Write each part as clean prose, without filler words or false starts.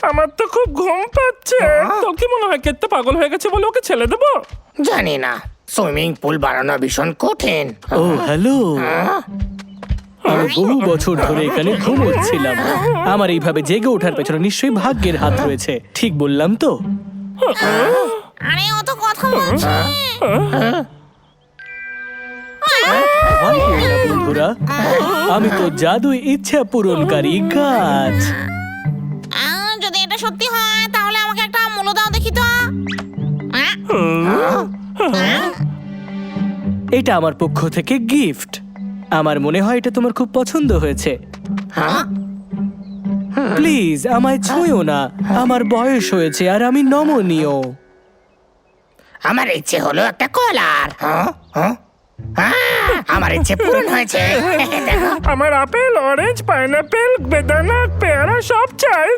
আমার তো খুব ঘুম পাচ্ছে। তোর কি মনে হয় কেত্তে পাগল হয়ে গেছে বলে ওকে ছেড়ে দেবো? জানি না, সুইমিং পুল বানানো ভীষণ কঠিন। ও হ্যালো, আমি বহু বছর ধরে এখানে ঘুমোচ্ছিলাম। আমার এইভাবে জেগে ওঠার পেছনে নিশ্চয়ই ভাগ্যের হাত রয়েছে। ঠিক বললাম তো? আরে ও তো কথা বলছে। ভয় পেও না বন্ধুরা, আমি তো জাদু ইচ্ছা পূরণকারী গাছ। যদি এটা সত্যি হয় তাহলে আমাকে একটা মূল্য দাও দেখি তো। এটা আমার পক্ষ থেকে গিফট। আমার মনে হয় এটা তোমার খুব পছন্দ হয়েছে। প্লিজ আমায় ছুঁয়ো না, আমার বয়স হয়েছে আর আমি নমনীয়। আমার ইচ্ছে হলো একটা কলার। আমার ইচ্ছে পূরণ হয়েছে। দেখো, আমার আপেল, অরেঞ্জ, পাইনাপেল, বেদানা, পেয়ারা সব চাই।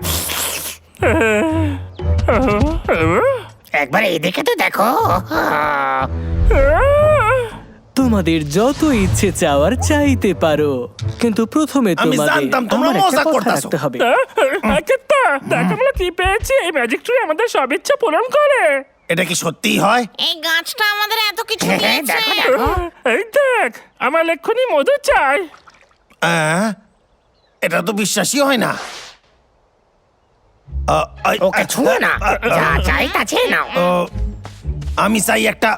একবার এইদিকে তো দেখো। তোমাদের যত ইচ্ছে চাওয়ার চাইতে পারো, কিন্তু প্রথমে আমি তোমাদের জানতাম তোমরা আমার একটা মজা কথা করতাছো। রাখতে হবে। কেত্তা, দেখ আমরা কি পেয়েছি। এই ম্যাজিক ট্রি আমাদের সব ইচ্ছা পূরণ করে। এটা কি সত্যিই হয়? এই গাছটা আমাদের এত কিছু দেখো দিয়েছে। দেখো, এই দেখ, আমার এক্ষুনি মধু চাই। এটা তো বিশ্বাসই হয় না। ওকে ছুঁয়ো না, যা চাই তা চেয়ে নাও। আমি চাই একটা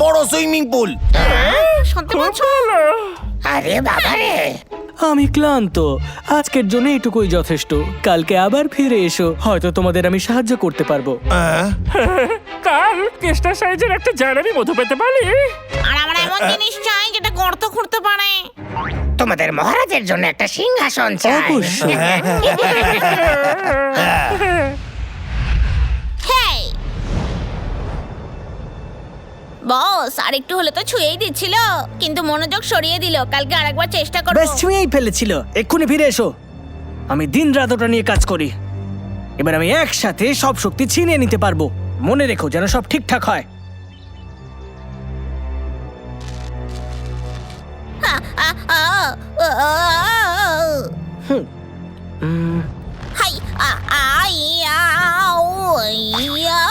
বড় সুইমিং পুল। সত্যি খুব বলছো? ভালো। আরে বাবা রে, আমি ক্লান্ত, আজকের জন্য এটুকুই যথেষ্ট। কালকে আবার ফিরে এসো, হয়তো তোমাদের আমি সাহায্য করতে পারবো। কাল কেষ্টা সাইজের একটা জারাবি মধু পেতে পারি। আর আমরা এমন জিনিস চাই যেটা গর্ত খুঁড়তে পারে। তোমাদের মহারাজের জন্য একটা সিংহাসন চাই। অবশ্যই। হেই বস, আর একটু হলে তো ছুঁয়েই দিচ্ছিল, কিন্তু মনোযোগ সরিয়ে দিল। কালকে আরেকবার চেষ্টা করব। বেশ, ছুঁয়েই ফেলেছিল। এক্ষুনি ফিরে এসো। আমি দিন রাত ওটা নিয়ে কাজ করি। এবার আমি একসাথে সব শক্তি ছিনিয়ে নিতে পারবো। মনে রেখো যেন সব ঠিকঠাক হয়। হাই আই আও ইয়া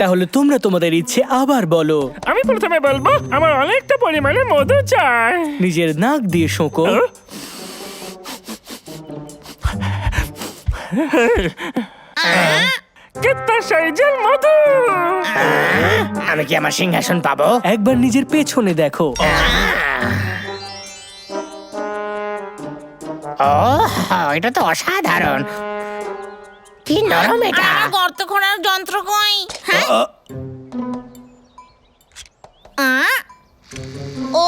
তাহলে তোমরা তোমাদের ইচ্ছে আবার বলো। আমি প্রথমে বলবো আমার অনেকটা পরিমাণে মধু চাই। নিজের নাক দিয়ে শোঁকো। কেত্তা সাইজের মধু। আমি কি আমার সিংহাসন পাবো? একবার নিজের পেছনে দেখো। ও, এটা তো অসাধারণ। কি নরম এটা। আর গর্ত খোঁড়ার যন্ত্র কই? হ্যাঁ ও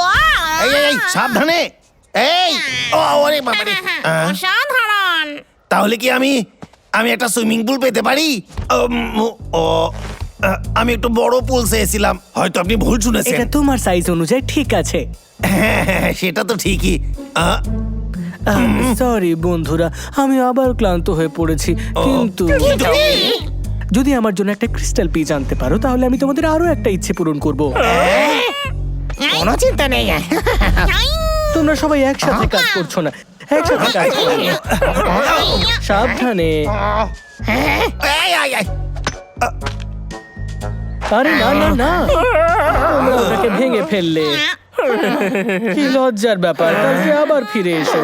এই সাবধানে। এই ওরে বাবা রে। অসাধারণ। তাহলে কি আমি একটা সুইমিং পুল পেতে পারি? আমি একটু বড় পুল চেয়েছিলাম। হয়তো আপনি ভুল শুনেছেন। এটা তোমার সাইজ অনুযায়ী ঠিক আছে। হ্যাঁ, সেটা তো ঠিকই। সরি বন্ধুরা, আমি আবার ক্লান্ত হয়ে পড়েছি। কিন্তু যদি আমার জন্য একটা ক্রিস্টাল পিচ আনতে পারো, তাহলে আমি তোমাদের আরো একটা ইচ্ছে পূরণ করব। কোনো চিন্তা নেই। তোমরা সবাই একসাথে কাজ করছো না, একসাথে কাজ করো। সাবধানে। এই, আরে না না না, তোমরা ওটাকে ভেঙে ফেললে। কি লজ্জার ব্যাপার। কালকে আবার ফিরে এসো।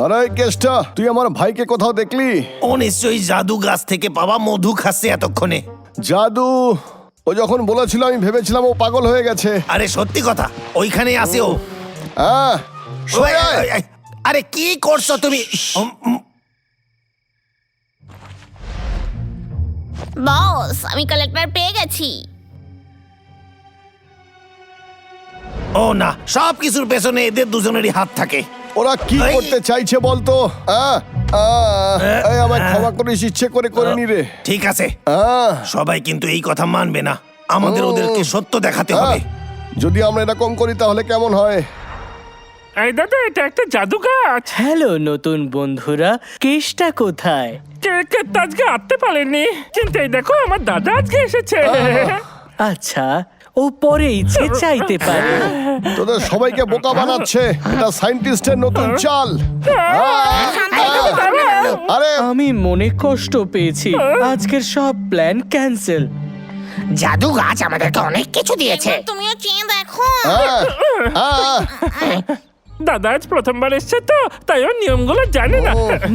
আরে কেষ্টা, তুই আমার ভাইকে কোথাও দেখলি? ও নিশ্চয়ই জাদু গাছ থেকে পাওয়া মধু খাচ্ছে এতক্ষণে। জাদু? ও যখন বলেছিল আমি ভেবেছিলাম ও পাগল হয়ে গেছে। আরে সত্যি কথা, ওইখানেই আছে ও। হ্যাঁ, সরে আয়। আরে কি করছো তুমি? বস, আমি কালেক্টর পেয়ে গেছি। ও না, সব কিছুর পেছনে এদের দুজনেরই হাত থাকে। ওরা কি এই। করতে চাইছে বলতো? এই আমায় ক্ষমা করিস, ইচ্ছে করে করিনি রে। ঠিক আছে, আহ, সবাই কিন্তু এই কথা মানবে না। আমাদের ও। ওদেরকে সত্য দেখাতে হবে। যদি আমরা এরকম করি তাহলে কেমন হয়? এই দাদা, এটা একটা জাদু গাছ। হ্যালো নতুন বন্ধুরা, কেসটা কোথায়? কে তো আজকে আসতে পারেনি, কিন্তু এই দেখো আমার দাদা আজকে এসেছে। আচ্ছা, ও পরে ইচ্ছে চাইতে পারে। তোদের সবাইকে বোকা বানাচ্ছে, এটা সায়েন্টিস্টের নতুন চাল। আরে আমি মনে কষ্ট পেয়েছি, আজকের সব প্ল্যান ক্যান্সেল। জাদু গাছ আমাদেরকে অনেক কিছু দিয়েছে। এবার তুমিও চেয়ে দেখো। দাদা আজ প্রথমবার এসছে তো, তাই ও নিয়মগুলো জানে না।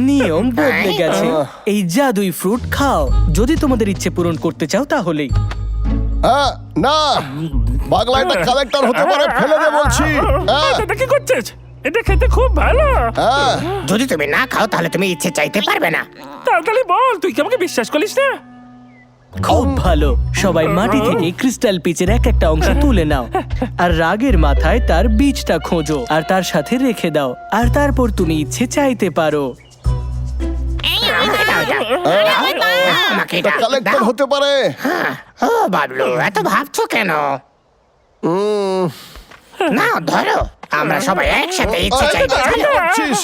নিয়ম বদলে গেছে। এই জাদুই ফ্রুট খাও, যদি তোমাদের ইচ্ছে পূরণ করতে চাও তাহলেই। না, পাগলা এটা কালেক্টর হতে পারে, ফেলে দে বলছি। দাদা কি করছিস? এটা খেতে খুব ভালো। যদি তুমি না খাও তাহলে তুমি ইচ্ছে চাইতে পারবে না। তাড়াতাড়ি বল, তুই কি আমাকে বিশ্বাস করিস না? খুব ভালো। সবাই মাটি থেকে ক্রিস্টাল পিচের এক একটা অংশ তুলে নাও, আর রাগের মাথায় তার বীজটা খোঁজো আর তার সাথে রেখে দাও, আর তারপর তুমি ইচ্ছে চাইতে পারো। আমাকে এটা কালেক্টর হতে পারে। ও বাবলু, এত ভাবছো কেন? না ধরো, আমরা সবাই একসাথে ইচ্ছে চাইতে কি ভাবছিস?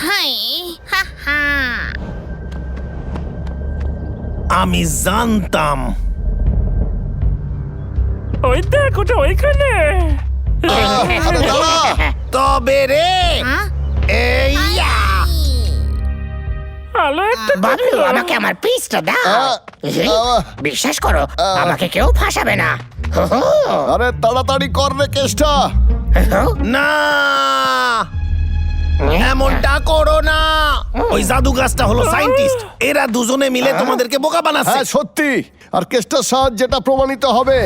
হাই, হা হা। আমি জানতাম। ওই দেখ, ওটা ওইখানে। আরে দাঁড়া। তবে রে হ্যাঁ? এইয়া ভালো একটা বাবলু, আমাকে আমার পিসটা দাও। বিশ্বাস করো, আমাকে কেউ ফাঁসাবে না। আরে তাড়াতাড়ি কর রে কেসটা। না, এমনটা করো না। ওই জাদু গাছটা হলো সায়েন্টিস্ট, এরা দুজনে মিলে তোমাদেরকে বোকা বানাচ্ছে। হ্যাঁ সত্যি, আর কেসটার সাহায্যে এটা প্রমাণিত হবে।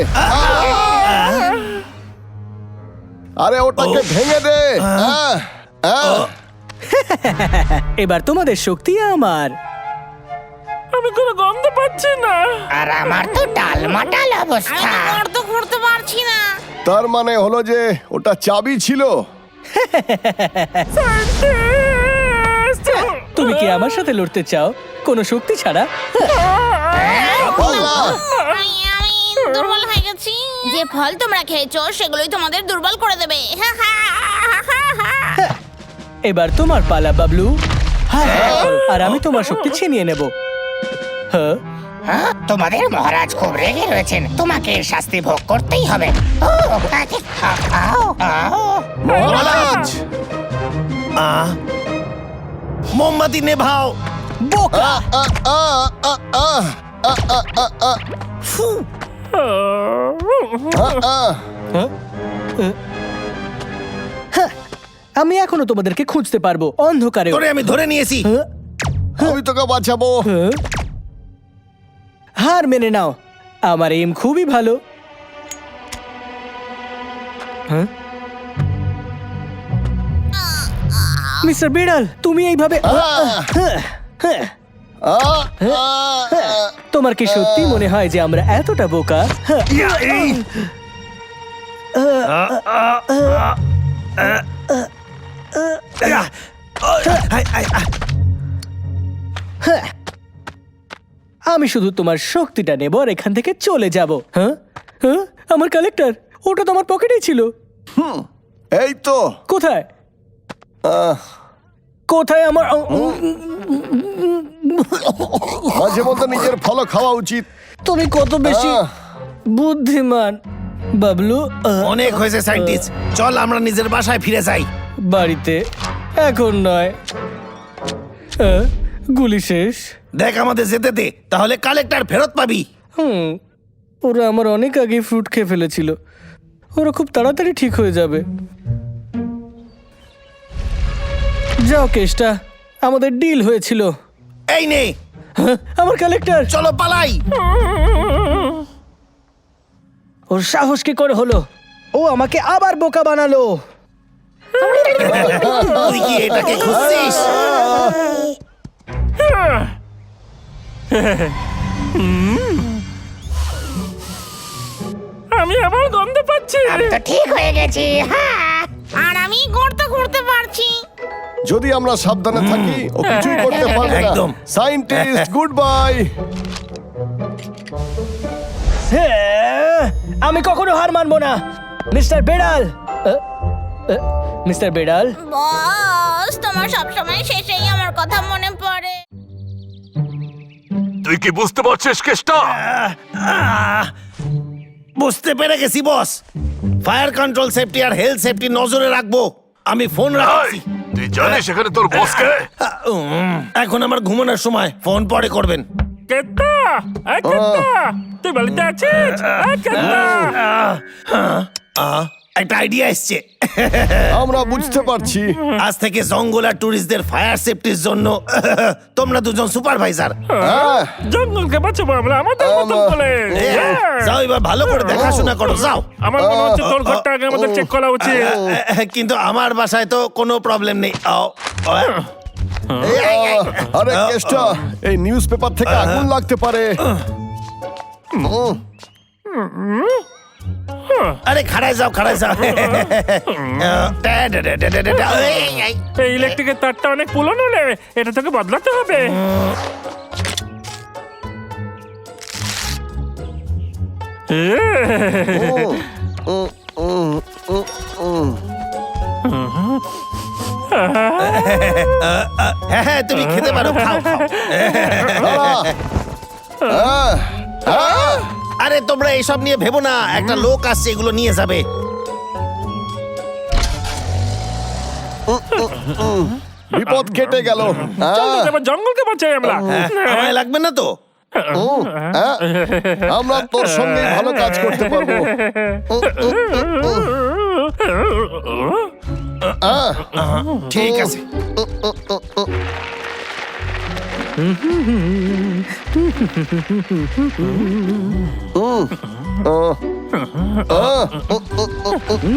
আরে ওটাকে ভেঙে দে। এবার তোমাদের শক্তি আমার। আমি কোনো গন্ধ পাচ্ছি না। আর আমার তো টালমাটাল আমি অবস্থা। তো করতে করতে পারছি না। তার মানে হলো যে ওটা চাবি ছিল। তুমি কি আমার সাথে লড়তে চাও কোনো শক্তি ছাড়া? পাগলা। আমি দুর্বল হয়ে গেছি। যে ফল তোমরা খেয়েছো সেগুলোই তোমাদের দুর্বল করে দেবে। এবার তোমার পালা বাবলু। হ্যাঁ, আর আমি তোমার শক্তি ছিনিয়ে নেব। হ্যাঁ, তোমাদের মহারাজ খুব রেগে রয়েছেন, তোমাকে এর শাস্তি ভোগ করতেই হবে। মহারাজ। মোমবাতি নেভাও। বোকা। আমি এখনো তোমাদেরকে খুঁজতে পারবো অন্ধকারে। তোরে আমি ধরে নিয়েছি। আমি তোকে বাঁচাবো। হার মেনে নাও, আমার এম খুবই ভালো। মিস্টার বিড়াল, তুমি এইভাবে তোমার কি সত্যি মনে হয় যে আমরা এতটা বোকা? আমি শুধু তোমার শক্তিটা নেব আর এখান থেকে চলে যাব। হ্যাঁ হ্যাঁ, আমার কালেক্টর, ওটা তো আমার পকেটেই ছিল। এই তো। কোথায় কোথায় আমার? মাঝে মধ্যে নিজের ফলও খাওয়া উচিত। তুমি কত বেশি বুদ্ধিমান বাবলু। অনেক হয়েছে সায়েন্টিস্ট, চল আমরা নিজের বাসায় ফিরে যাই। বাড়িতে এখন নয়, গুলি শেষ। দেখ আমাদের যেতে দে, তাহলে কালেক্টর ফেরত পাবি। ওরা আমার অনেক আগে ফ্রুট খেয়ে ফেলেছিল, ওরা খুব তাড়াতাড়ি ঠিক হয়ে যাবে। যাও কেসটা, আমাদের ডিল হয়েছিল। এই নে, আমার কালেক্টর। চলো পালাই। ওর সাহস কি করে হলো? ও আমাকে আবার বোকা বানালো। তুই কি এটাকে খুঁজছিস? আমি আবার গন্ধ পাচ্ছি। আমি তো ঠিক হয়ে গেছি। হ্যাঁ, আর আমি গড়তে ঘুরতে পারছি। যদি আমরা সাবধানে থাকি ও কিছুই করতে পারবে না। একদম। Scientist good bye. আমি কখনো হার মানবো না। মিস্টার বেড়াল, মিস্টার বেড়াল, বস তোমার সবসময় শেষেই আমার কথা মনে পড়ে। তুই কি বুঝতে পারছিস কেসটা? বুঝতে পেরে গেছি বস। ফায়ার কন্ট্রোল সেফটি আর হেলথ সেফটি নজরে রাখবো। আমি ফোন রাখছি। তুই জানিস এখানে তোর বসকে? এখন আমার ঘুমানোর সময়, ফোন পরে করবেন। কেতা, এই কেতা, তুই বাড়িতে আছিস? এই কেতা। একটা আইডিয়া এসছে। আমরা বুঝতে পারছি। আজ থেকে জঙ্গল আর টুরিস্টদের ফায়ার সেফটির জন্য তোমরা দুজন সুপারভাইজার। হ্যাঁ, জঙ্গলকে বাঁচাবো আমরা আমাদের মতন করে। যাও এবার ভালো করে দেখাশোনা করো, যাও। আমার মনে হচ্ছে তোর ঘরটা আগে আমাদের চেক করা উচিত। কিন্তু আমার বাসায় তো কোনো প্রবলেম নেই। আরে কেষ্টা, এই নিউজ পেপার থেকে আগুন লাগতে পারে। আরে খাড়ায় যাও, খাড়ায় যাও। এই ইলেকট্রিকের তারটা অনেক পুরনো রে, এটা তোকে বদলাতে হবে। হ্যাঁ, তুমি খেতে পারো, খাও খাও। আরে তোমরা এইসব নিয়ে ভেবো না, একটা লোক আসছে এগুলো নিয়ে যাবে। বিপদ কেটে গেল। চল তো এবার জঙ্গলকে বাঁচাই আমরা। আমায় লাগবে না তো? আমরা তোর সঙ্গে ভালো কাজ করতে পারবো। ঠিক আছে।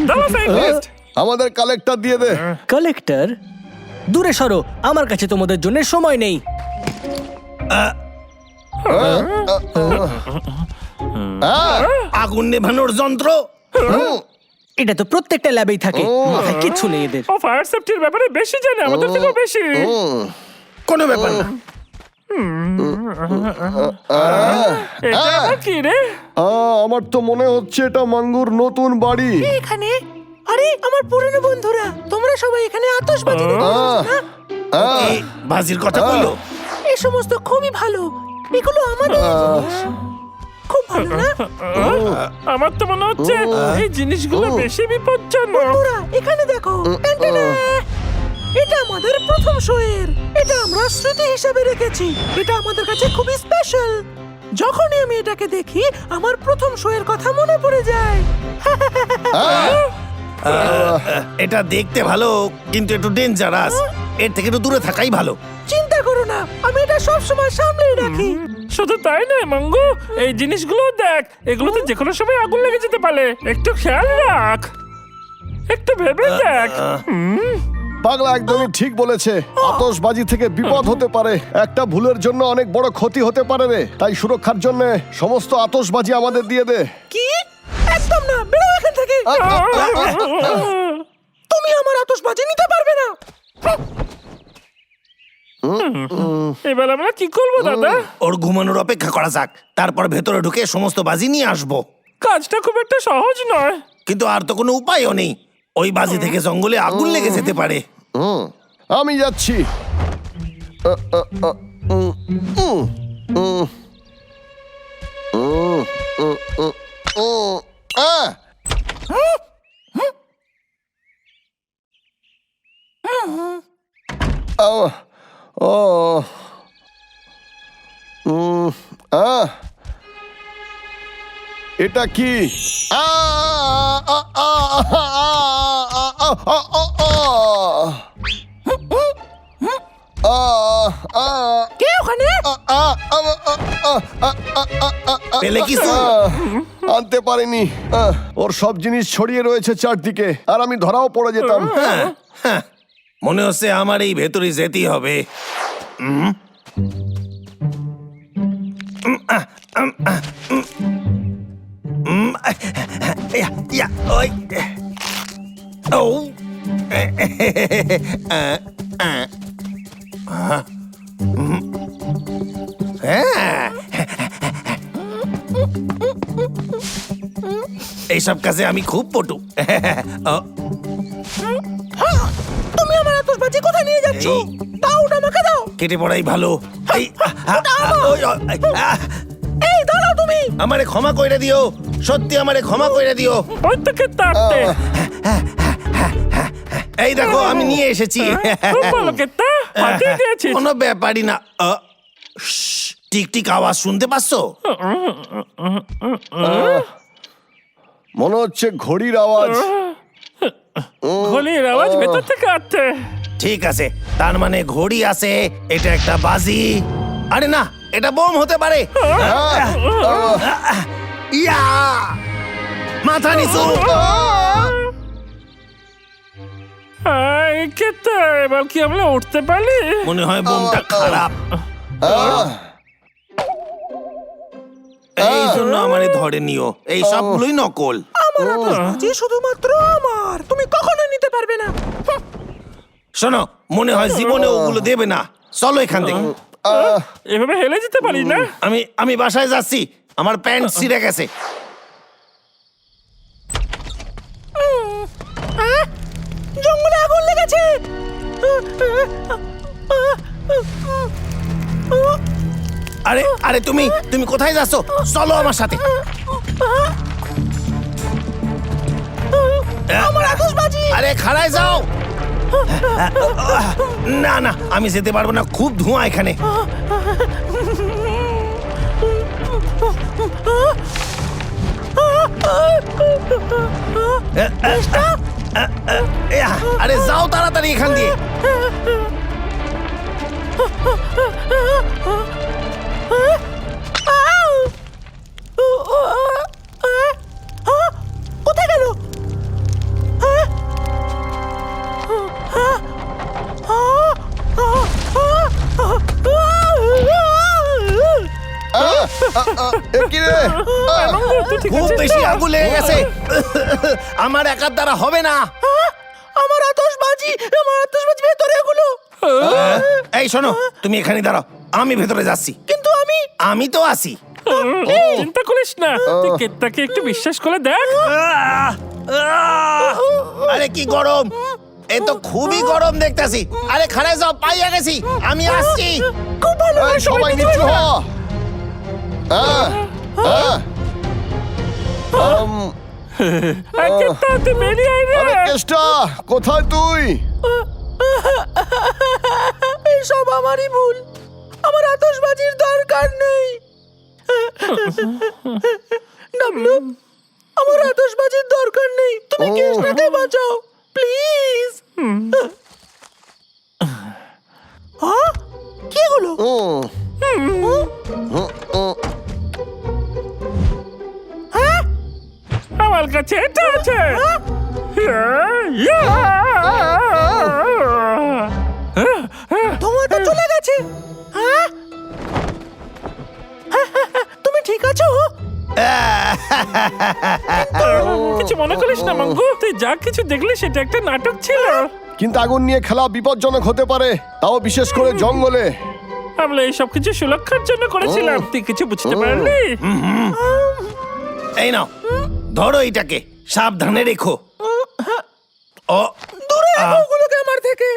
দাঁড়া সাইন্টিস্ট। আমাদের কালেক্টর দিয়ে দে। কালেক্টর, দূরে সরো, আমার কাছে তোমাদের জন্য সময় নেই। আগুন নেভানোর যন্ত্র। এটা তো প্রত্যেকটা ল্যাবেই থাকে, মাথায় কিচ্ছু নেই এদের। ও ফায়ার সেফটির ব্যাপারে বেশি জানে আমাদের থেকেও বেশি। কোনো ব্যাপার না। এটা আবার কি রে? আমার তো মনে হচ্ছে এটা মাঙ্গুর নতুন বাড়ি। এখানে আরে আমার পুরনো বন্ধুরা, তোমরা সবাই এখানে আতশবাজি এই বাজির কথা বললো। এই সমস্ত খুবই ভালো, এগুলো আমাদের জিনিস। খুব ভালো না? আমার তো মনে হচ্ছে এই জিনিসগুলো বেশি বিপজ্জনক। বন্ধুরা এখানে দেখো, ট্যান্টানা! এটা আমাদের প্রথম শোয়ের। এটা আমরা স্মৃতি হিসাবে রেখেছি। এটা আমাদের কাছে খুবই স্পেশাল। যখনই আমি এটাকে দেখি আমার প্রথম শোয়ের কথা মনে পড়ে যায়। এটা দেখতে ভালো কিন্তু একটু ডেঞ্জারাস। এর থেকে একটু দূরে থাকাই ভালো। চিন্তা করো না, আমি এটা সব সময় সামলে রাখি। শুধু তাই নয় মঙ্গু, এই জিনিসগুলো দেখ, এগুলোতে যে কোনো সময় আগুন লেগে যেতে পারে। একটু খেয়াল রাখ, একটু ভেবে দেখ। পাগলা একদমই ঠিক বলেছে। আতশবাজি থেকে বিপদ হতে পারে। একটা ভুলের জন্য অনেক বড় ক্ষতি হতে পারে রে। তাই সুরক্ষার জন্য সমস্ত আতশবাজি আমাদের দিয়ে দে। কি? একদম না, বেরো এখান থেকে। তুমি আমার আতশবাজি নিতে পারবে না। এবার আমরা কি করবো দাদা? ওর ঘুমানোর অপেক্ষা করা যাক, তারপর ভেতরে ঢুকে সমস্ত বাজি নিয়ে আসবো। কাজটা খুব একটা সহজ নয়। কিন্তু আর তো কোনো উপায়ও নেই। ওই বাজি থেকে জঙ্গলে আগুন লেগে যেতে পারে। আমি যাচ্ছি। এটা কি? কে ওখানে? পেলে কিছু? আনতে পারিনি। ওর সব জিনিস ছড়িয়ে রয়েছে চারদিকে, আর আমি ধরাও পড়ে যেতাম। মনে হচ্ছে আমার এই ভেতরে যেতেই হবে। ওই ও এই এসব কাজে আমি খুব পটু তুমি আমার আতশবাজি কোথায় নিয়ে যাচ্ছ? এই। দাও ওটা আমাকে দাও। কেটে পড়াই ভালো এই, ওই, এই দাঁড়াও তুমি। আমারে ক্ষমা কইরা দিও, সত্যি আমারে ক্ষমা কইরা দিও। ওই থেকে তাতে এই দেখো আমি নিয়ে এসেছি। খুব ভালো কেতা ফাটিয়ে দিয়েছিস কোনো ব্যাপারই না। টিক টিক আওয়াজ শুনতে পাচ্ছো? মনে হচ্ছে ঘড়ির আওয়াজ। ঘড়ির আওয়াজ ভেতর থেকে আসছে। ঠিক আছে, তার মানে ঘড়ি আছে, এটা একটা বাজি। আরে না, এটা বোম হতে পারে। ইয়া! মাথা নিচু। এই কেতা এবার কি আমরা উঠতে পারি? মনে হয় বোমটা খারাপ, এই জন্য আমারে ধরে নিও। এই সবগুলোই নকল। আমার আতশবাজি শুধুমাত্র আমার, তুমি কখনো নিতে পারবে না। শোনো, মনে হয় জীবনে ওগুলো দেবে না। চলো এখান থেকে। এভাবে হেলে যেতে পারি না। আমি বাসায় যাচ্ছি, আমার প্যান্ট ছিঁড়ে গেছে। জঙ্গলে আগুন লেগেছে। আরে আরে তুমি কোথায় যাচ্ছ? চলো আমার সাথে। আমার আতশবাজি। আরে খাড়ায় যাও। না না, আমি যেতে পারবো না, খুব ধোঁয়া এখানে। আরে যাও তাড়াতাড়ি এখান দিয়ে। কোথায় গেল? কি রে? খুব বেশি আগুন লেগে গেছে, আমার একার দ্বারা হবে না। আমার আতশবাজি ভেতরে এগুলো। এই শোনো, তুমি এখানে দাঁড়াও, আমি ভেতরে যাচ্ছি। কিন্তু আমি তো আছি। চিন্তা করিস না, তুই কেতাকে একটু বিশ্বাস করে দেখ। আরে কি গরম, এ তো খুবই গরম দেখতেছি। আরে খাড়ায় যাও, পাইয়া গেছি, আমি আসছি। খুব ভালো। এই, সবাই নিচু হ। এই কেতা তুই বেরিয়ে আয় রে। আরে কেষ্টা, কোথায় তুই? এসব আমারই ভুল, আমার আতশবাজির দরকার নেই। ডাবলু, আমার আতশবাজির দরকার নেই, তুমি কৃষ্ণাকে বাঁচাও প্লিজ। কি হলো? আমার কাছে এটা আছে। তোমার তো চলে গেছে। তুমি ঠিক আছো? কিছু মনে করিস না মঙ্গু, তুই যা কিছু দেখলি সেটা একটা নাটক ছিল। কিন্তু আগুন নিয়ে খেলা বিপজ্জনক হতে পারে, তাও বিশেষ করে জঙ্গলে। আমরা এই সব কিছু সুরক্ষার জন্য করেছিলাম, তুই কিছু বুঝতে পারলি? এই নাও, ধরো এটাকে, সাবধানে রেখো। ও দূরে রাখো ওগুলোকে আমার থেকে।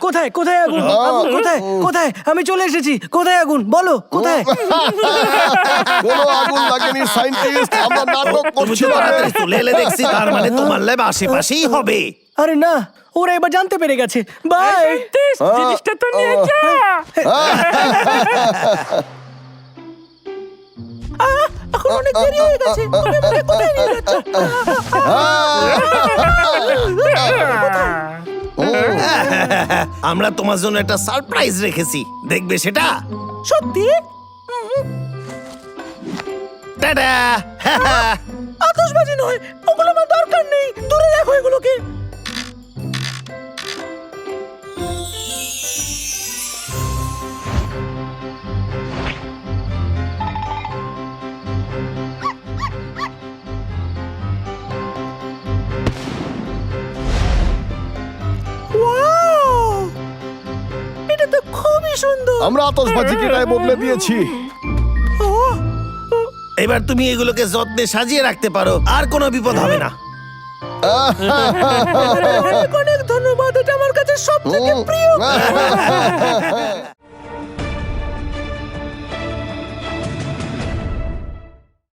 কোথায় কোথায় আগুন? আগুন কোথায় কোথায়? আমি চলে এসেছি। কোথায় আগুন? বলো কোথায়? কোনো আগুন লাগেনি সায়েন্টিস্ট, আমরা নাটক তুমি তো করছিলাম। তাড়াতাড়ি চলে এলে দেখছি, তার মানে তোমার ল্যাব আশেপাশেই হবে। আরে না, ওরা এবার জানতে পেরে গেছে। বাই। জিনিসটা তো নিয়ে যা। এখন অনেক দেরি হয়ে গেছে, তুমি আমাকে কোথায় নিয়ে যাচ্ছ? আমরা তোমার জন্য একটা সারপ্রাইজ রেখেছি, দেখবে সেটা? সত্যি? টাটা। আতশবাজি নয়, ওগুলো আমার দরকার নেই, দূরে রাখো এগুলোকে। এটা তো খুবই সুন্দর। আমরা আতশবাজি কেটায় বদলে দিয়েছি। এবার তুমি এগুলোকে যত্নে সাজিয়ে রাখতে পারো, আর কোনো বিপদ হবে না। অনেক অনেক ধন্যবাদ, এটা আমার কাছে সব থেকে প্রিয়।